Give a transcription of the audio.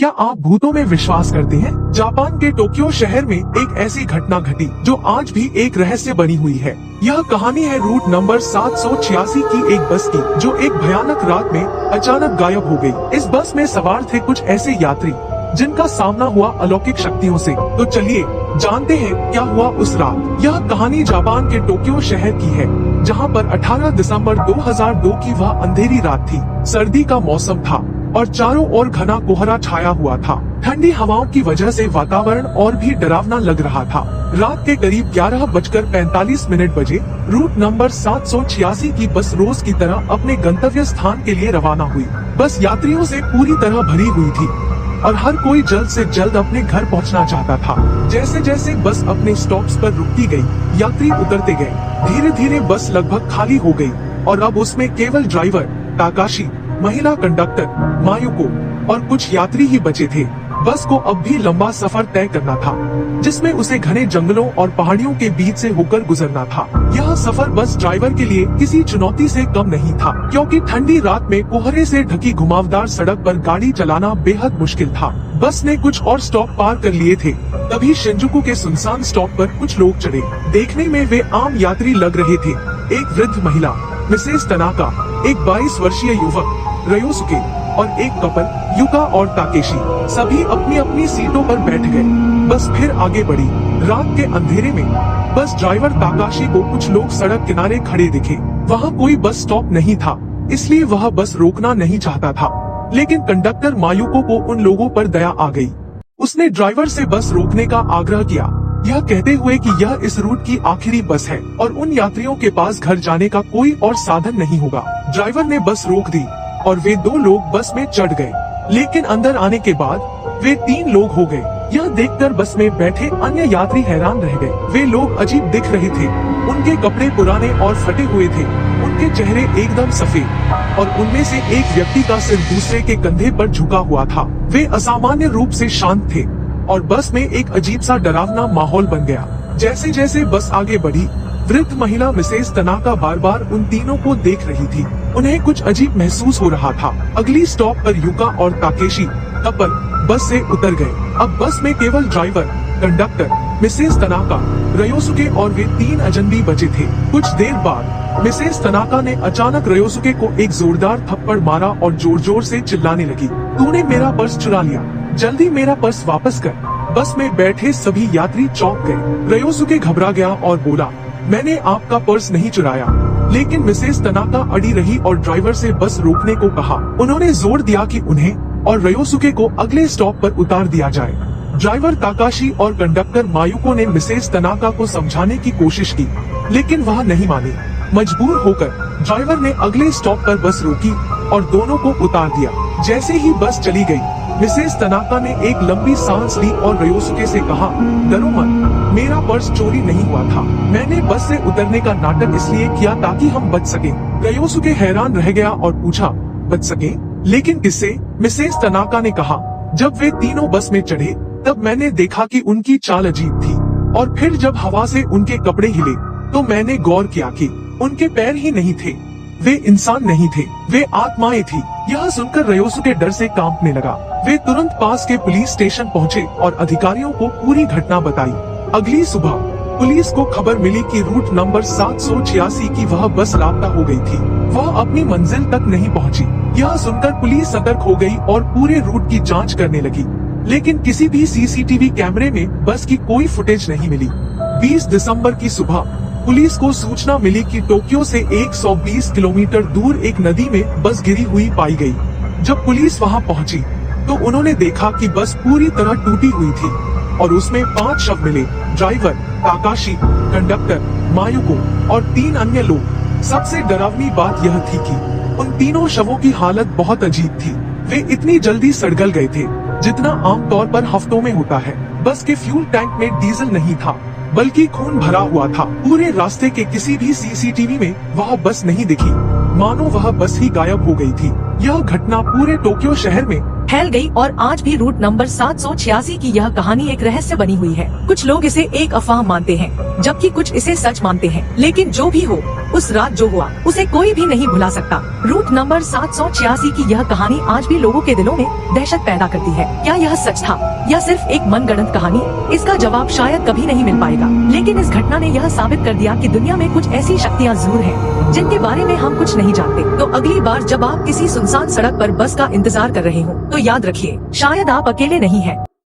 क्या आप भूतों में विश्वास करते हैं? जापान के टोक्यो शहर में एक ऐसी घटना घटी जो आज भी एक रहस्य बनी हुई है। यह कहानी है रूट नंबर 786 की एक बस की, जो एक भयानक रात में अचानक गायब हो गई। इस बस में सवार थे कुछ ऐसे यात्री जिनका सामना हुआ अलौकिक शक्तियों से। तो चलिए जानते हैं क्या हुआ उस रात। यह कहानी जापान के टोक्यो शहर की है, जहां पर 18 दिसंबर 2002 की वह अंधेरी रात थी। सर्दी का मौसम था और चारों ओर घना कोहरा छाया हुआ था। ठंडी हवाओं की वजह से वातावरण और भी डरावना लग रहा था। रात के करीब 11:45 बजे रूट नंबर 786 की बस रोज की तरह अपने गंतव्य स्थान के लिए रवाना हुई। बस यात्रियों से पूरी तरह भरी हुई थी और हर कोई जल्द से जल्द अपने घर पहुंचना चाहता था। जैसे जैसे बस अपने स्टॉप्स पर रुकती गई, यात्री उतरते गए। धीरे धीरे बस लगभग खाली हो गई और अब उसमें केवल ड्राइवर ताकाशी, महिला कंडक्टर मायुको और कुछ यात्री ही बचे थे। बस को अब भी लंबा सफर तय करना था, जिसमें उसे घने जंगलों और पहाड़ियों के बीच से होकर गुजरना था। यह सफर बस ड्राइवर के लिए किसी चुनौती से कम नहीं था, क्योंकि ठंडी रात में कोहरे से ढकी घुमावदार सड़क पर गाड़ी चलाना बेहद मुश्किल था। बस ने कुछ और स्टॉप पार कर लिए थे, तभी शिंजुकू के सुनसान स्टॉप पर कुछ लोग चढ़े। देखने में वे आम यात्री लग रहे थे। एक वृद्ध महिला मिसेस तनाका, एक 22 वर्षीय युवक रयोसुके और एक कपल युका और ताकेशी, सभी अपनी अपनी सीटों पर बैठ गए। बस फिर आगे बढ़ी। रात के अंधेरे में बस ड्राइवर ताकाशी को कुछ लोग सड़क किनारे खड़े दिखे। वहाँ कोई बस स्टॉप नहीं था, इसलिए वह बस रोकना नहीं चाहता था। लेकिन कंडक्टर मायुको को उन लोगों पर दया आ गई। उसने ड्राइवर से बस रोकने का आग्रह किया, यह कहते हुए कि यह इस रूट की आखिरी बस है और उन यात्रियों के पास घर जाने का कोई और साधन नहीं होगा। ड्राइवर ने बस रोक दी और वे दो लोग बस में चढ़ गए। लेकिन अंदर आने के बाद वे 3 लोग हो गए। यह देखकर बस में बैठे अन्य यात्री हैरान रह गए। वे लोग अजीब दिख रहे थे। उनके कपड़े पुराने और फटे हुए थे। उनके चेहरे एकदम सफेद और उनमें से एक व्यक्ति का सिर दूसरे के कंधे पर झुका हुआ था। वे असामान्य रूप से शांत थे और बस में एक अजीब सा डरावना माहौल बन गया। जैसे जैसे बस आगे बढ़ी, वृद्ध महिला मिसेस तनाका बार बार उन तीनों को देख रही थी। उन्हें कुछ अजीब महसूस हो रहा था। अगली स्टॉप पर युका और ताकेशी कपल बस से उतर गए। अब बस में केवल ड्राइवर, कंडक्टर, मिसेस तनाका, रयोसुके और वे 3 अजनबी बचे थे। कुछ देर बाद मिसेस तनाका ने अचानक रयोसुके को एक जोरदार थप्पड़ मारा और जोर जोर से चिल्लाने लगी, तूने मेरा पर्स चुरा लिया, जल्दी मेरा पर्स वापस कर। बस में बैठे सभी यात्री चौंक गए। रयोसुके घबरा गया और बोला, मैंने आपका पर्स नहीं चुराया। लेकिन मिसेस तनाका अड़ी रही और ड्राइवर से बस रोकने को कहा। उन्होंने जोर दिया कि उन्हें और रयोसुके को अगले स्टॉप पर उतार दिया जाए। ड्राइवर ताकाशी और कंडक्टर मायुको ने मिसेस तनाका को समझाने की कोशिश की, लेकिन वह नहीं मानी। मजबूर होकर ड्राइवर ने अगले स्टॉप पर बस रोकी और दोनों को उतार दिया। जैसे ही बस चली गई, मिसेस तनाका ने एक लंबी सांस ली और रयोसुके से कहा, डरो मत, मेरा पर्स चोरी नहीं हुआ था। मैंने बस से उतरने का नाटक इसलिए किया ताकि हम बच सकें। रयोसुके हैरान रह गया और पूछा, बच सके? लेकिन किससे? मिसेस तनाका ने कहा, जब वे तीनों बस में चढ़े तब मैंने देखा कि उनकी चाल अजीब थी और फिर जब हवा से उनके कपड़े हिले तो मैंने गौर किया कि उनके पैर ही नहीं थे। वे इंसान नहीं थे, वे आत्माएं थी। यह सुनकर रयोसुके डर से कांपने लगा। वे तुरंत पास के पुलिस स्टेशन पहुंचे और अधिकारियों को पूरी घटना बताई। अगली सुबह पुलिस को खबर मिली कि रूट नंबर 786 की वह बस लापता हो गई थी। वह अपनी मंजिल तक नहीं पहुंची। यह सुनकर पुलिस सतर्क हो गई और पूरे रूट की जांच करने लगी, लेकिन किसी भी सीसीटीवी कैमरे में बस की कोई फुटेज नहीं मिली। 20 दिसंबर की सुबह पुलिस को सूचना मिली कि टोक्यो से 120 किलोमीटर दूर एक नदी में बस गिरी हुई पाई गई। जब पुलिस वहां पहुंची तो उन्होंने देखा कि बस पूरी तरह टूटी हुई थी और उसमें 5 शव मिले, ड्राइवर, ताकाशी, कंडक्टर, मायुको और 3 अन्य लोग। सबसे डरावनी बात यह थी कि उन तीनों शवों की हालत बहुत अजीब थी। वे इतनी जल्दी सड़गल गए थे जितना आमतौर पर हफ्तों में होता है। बस के फ्यूल टैंक में डीजल नहीं था, बल्कि खून भरा हुआ था। पूरे रास्ते के किसी भी सीसीटीवी में वह बस नहीं दिखी, मानो वह बस ही गायब हो गई थी। यह घटना पूरे टोक्यो शहर में फैल गई और आज भी रूट नंबर 786 की यह कहानी एक रहस्य बनी हुई है। कुछ लोग इसे एक अफवाह मानते हैं, जबकि कुछ इसे सच मानते हैं। लेकिन जो भी हो, उस रात जो हुआ उसे कोई भी नहीं भुला सकता। रूट नंबर 786 की यह कहानी आज भी लोगों के दिलों में दहशत पैदा करती है। क्या यह सच था या सिर्फ एक मनगढ़ंत कहानी? इसका जवाब शायद कभी नहीं मिल पाएगा, लेकिन इस घटना ने यह साबित कर दिया कि दुनिया में कुछ ऐसी शक्तियाँ जरूर हैं जिनके बारे में हम कुछ नहीं जानते। तो अगली बार जब आप किसी सुनसान सड़क पर बस का इंतजार कर रहे हो तो याद रखिए, शायद आप अकेले नहीं हैं।